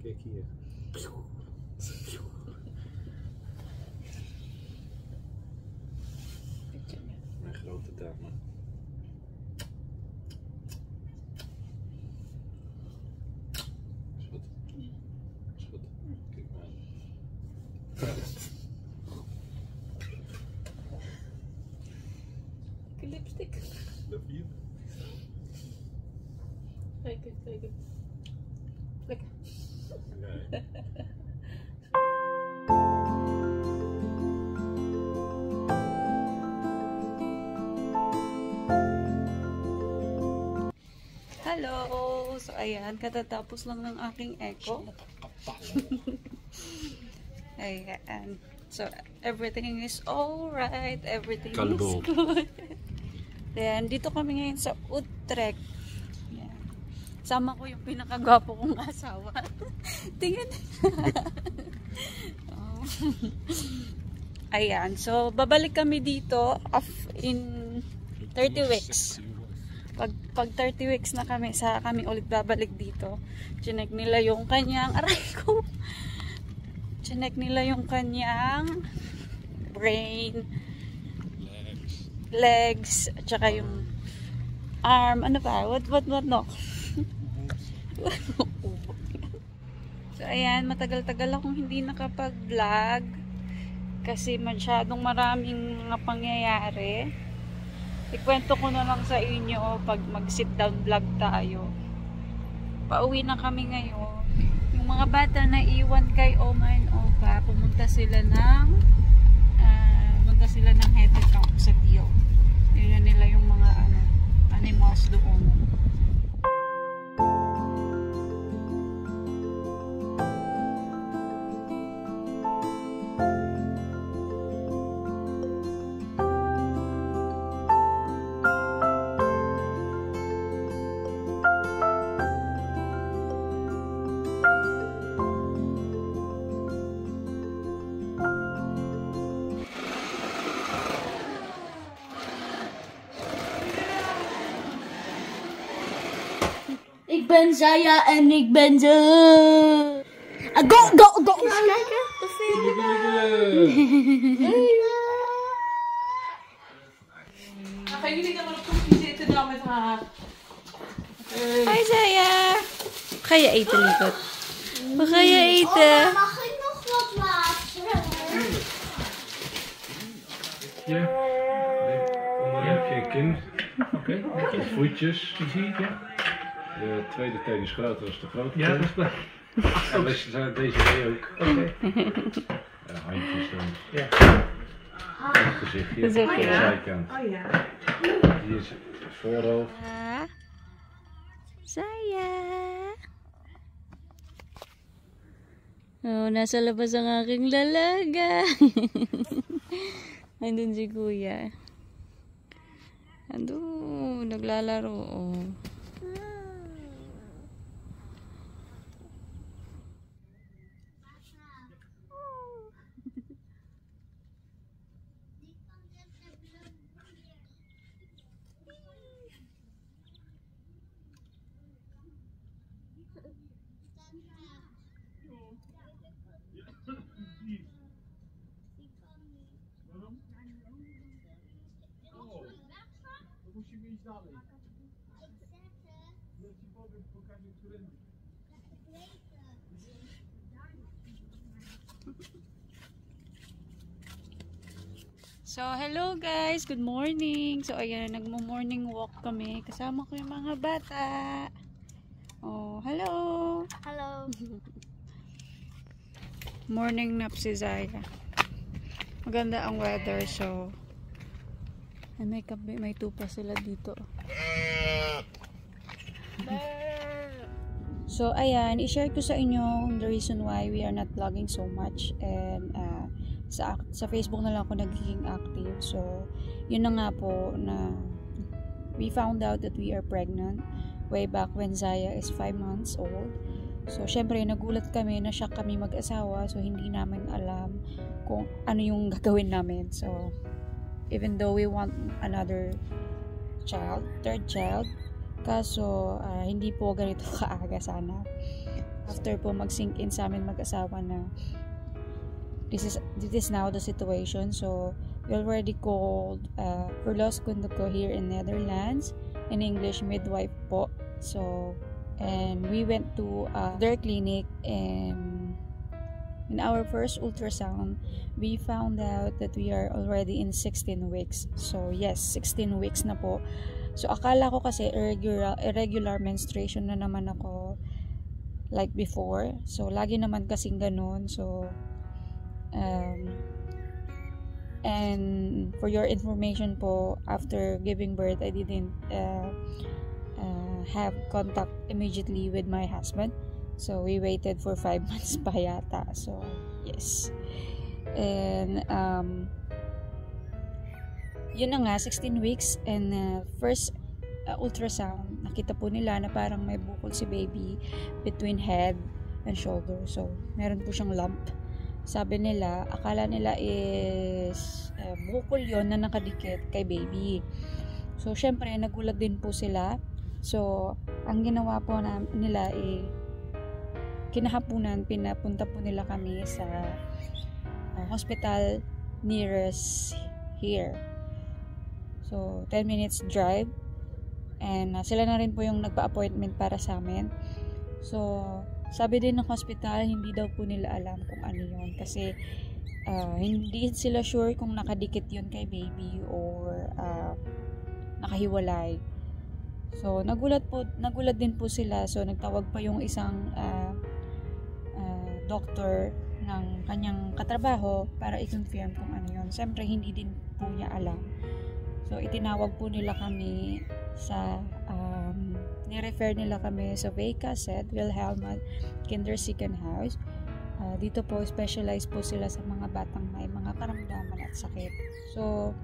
Kijk hier. Mijn grote dame. Is goed. Is goed. Kijk maar aan. Lipstick. Love you. Kijk. Lekker. Nee. Hello! So ayan, katatapos lang ng aking echo. Ayan. So everything is alright. Everything Kalbo. is good. Ayan, dito kami ngayon sa Utrecht. Ayan. Sama ko yung pinakagwapo kong asawa. Tingnan. Oh. Ayan, so babalik kami dito in 30 weeks. Pag 30 weeks na kami ulit babalik dito. Chinek nila yung kanyang chinek nila yung kanyang brain, legs, at saka yung arm, ano pa? What no? So ayan, matagal-tagal akong hindi nakapag-vlog kasi masyadong maraming mga pangyayari. Ikwento ko na lang sa inyo pag mag-sit down vlog tayo. Pauwi na kami ngayon. Yung mga bata na iwan kay Oma and Opa, pumunta sila ng Heather Camp sa Tio. Yun nila yung mga animals doon. Ik ben Zaya en ik ben de... Go! Eens kijken. Gaan jullie dan maar op koekje zitten dan met haar? Hi Zaya! Ga je eten, lieverd? Wat ga je eten? Mag ik nog wat water? Ja. Onder heb je een kind. Oké. Met voetjes. Zie je het? De tweede teen is groter dan de grote teen. Ja, dat is waar. En deze mee ook. Oké. En handjes dan. Ja. Het gezichtje. Gezichtje, Aan de ja. zijkant. Oh ja. Hier is het voorhoofd. Zaya! Oh, nasa labas ang aking lalaga. Andun si Kuya. Andun, naglalaro. Oh. So, hello guys! Good morning! So, ayan, nagmo-morning walk kami. Kasama ko yung mga bata. Oh, hello! Hallo. Morning nap si Zaya. Maganda ang weather, so may tupa sila dito. So, ayan, i-share ko sa inyo the reason why we are not vlogging so much, and sa Facebook na lang ako nagiging active. So, yun na nga po na we found out that we are pregnant way back when Zaya is 5 months old. So, syempre, nagulat kami, na-shock kami mag-asawa. So, hindi namin alam kung ano yung gagawin namin. So, even though we want another child, third child, Kaso, hindi po ganito kaaga sana. After po mag-sink in sa amin mag-asawa na this is now the situation. So, we already called Perlos Kunduko here in Netherlands. In English, midwife po. So, and we went to their clinic, and in our first ultrasound, we found out that we are already in 16 weeks. So, yes, 16 weeks na po. So, akala ko kasi irregular menstruation na naman ako like before. So, lagi naman kasing ganun. So, and for your information po, after giving birth, I didn't have contact immediately with my husband. So, we waited for 5 months pa yata. So, yes. And, yun na nga, 16 weeks. And, first ultrasound, nakita po nila na parang may bukol si baby between head and shoulder. So, meron po siyang lump. Sabi nila, akala nila is bukol yon na nakadikit kay baby. So, syempre, nagulat din po sila. So, ang ginawa po nila kinahapunan, pinapunta po nila kami sa hospital nearest here. So, 10 minutes drive. And sila na rin po yung nagpa-appointment para sa amin. So, sabi din ng hospital, hindi daw po nila alam kung ano yun. Kasi, hindi sila sure kung nakadikit yun kay baby or nakahiwalay. So, nagulat din po sila. So, nagtawag pa yung isang doctor ng kanyang katrabaho para i-confirm kung ano yun. Siyempre, hindi din po niya alam. So, itinawag po nila kami sa, ni-refer nila kami sa VK-SED, Wilhelma Kindersieckenhaus. Dito po, specialized po sila sa mga batang may mga karamdaman at sakit. So,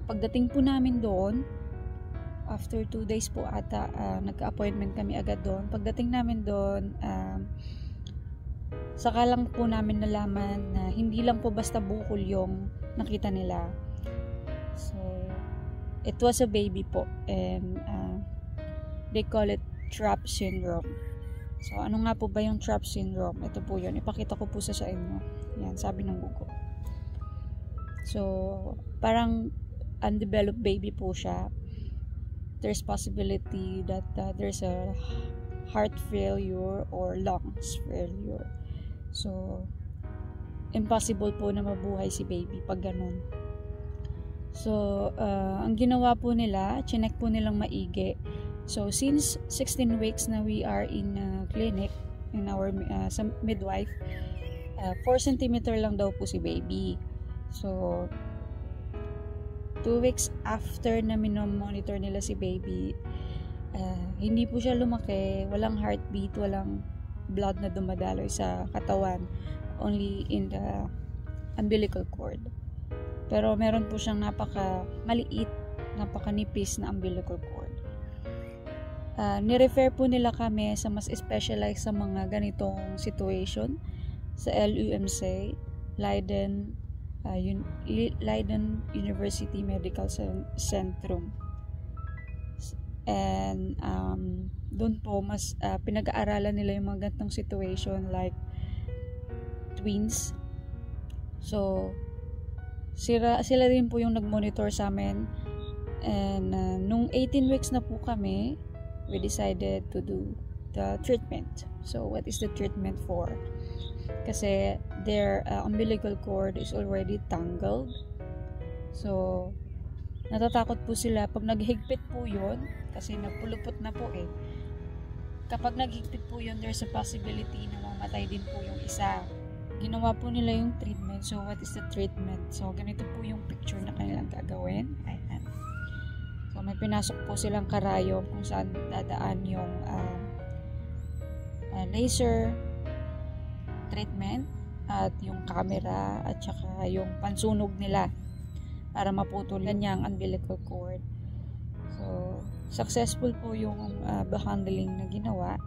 pagdating po namin doon, after 2 days po ata, nagka-appointment kami agad doon. Pagdating namin doon, saka lang po namin nalaman na hindi lang po basta bukol yung nakita nila. So, it was a baby po, and they call it TRAP syndrome. So, ano nga po ba yung TRAP syndrome? Ito po yun. Ipakita ko po sa inyo. Yan, sabi ng Google. So, parang undeveloped baby po siya. There's possibility that there's a heart failure or lungs failure. So, impossible po na mabuhay si baby pag ganun. So, ang ginawa po nila, chinek po nilang maigi. So, since 16 weeks na we are in clinic, in our midwife, 4 cm lang daw po si baby. So, 2 weeks after na minomonitor nila si baby, hindi po siya lumaki, walang heartbeat, walang blood na dumadaloy sa katawan, only in the umbilical cord. Pero meron po siyang napaka-maliit, napaka-nipis na umbilical cord. Ni-refer po nila kami sa mas specialized sa mga ganitong situation sa LUMC, Leiden University Medical Centrum. And doon po mas pinag-aaralan nila yung mga ganitong situation like twins. So, sila rin po yung nag-monitor sa amin. And nung 18 weeks na po kami, we decided to do the treatment. So, what is the treatment for? Kasi their umbilical cord is already tangled. So, natatakot po sila pag naghigpit po yun, kasi nagpulupot na po eh. Kapag naghigpit po yun, there's a possibility na mamatay din po yung isa. Ginawa po nila yung treatment. So, what is the treatment? So, ganito po yung picture na kanilang gagawin. Ayan. So, may pinasok po silang karayom kung saan dadaan yung laser treatment at yung camera at saka yung pansunog nila para maputol kanyang umbilical cord. So, successful po yung handling na ginawa.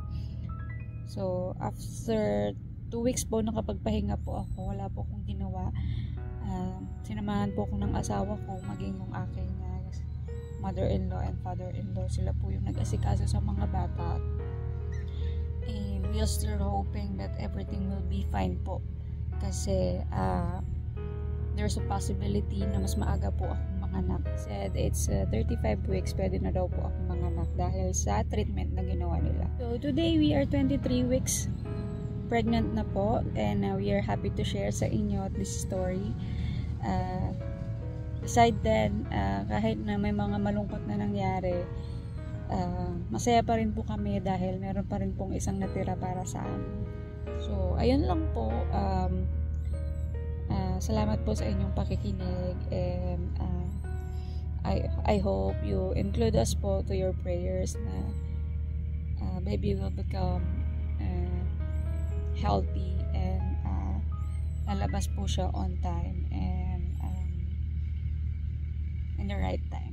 So, after 2 weeks po nakapagpahinga po ako, wala po akong ginawa. Sinamahan po ako ng asawa ko, maging yung aking mother-in-law and father-in-law. Sila po yung nag-asikaso sa mga bata. And we are still hoping that everything will be fine po. Kasi there's a possibility na mas maaga po akong manganak. Said it's 35 weeks, pwede na daw po akong manganak dahil sa treatment na ginawa nila. So today we are 23 weeks pregnant na po, and we are happy to share sa inyo this story. Aside then, kahit na may mga malungkot na nangyari, masaya pa rin po kami dahil meron pa rin pong isang natira para sa amin. So ayun lang po. Salamat po sa inyong pakikinig, and I hope you include us po to your prayers na baby will become healthy and lalabas po siya on time and in the right time.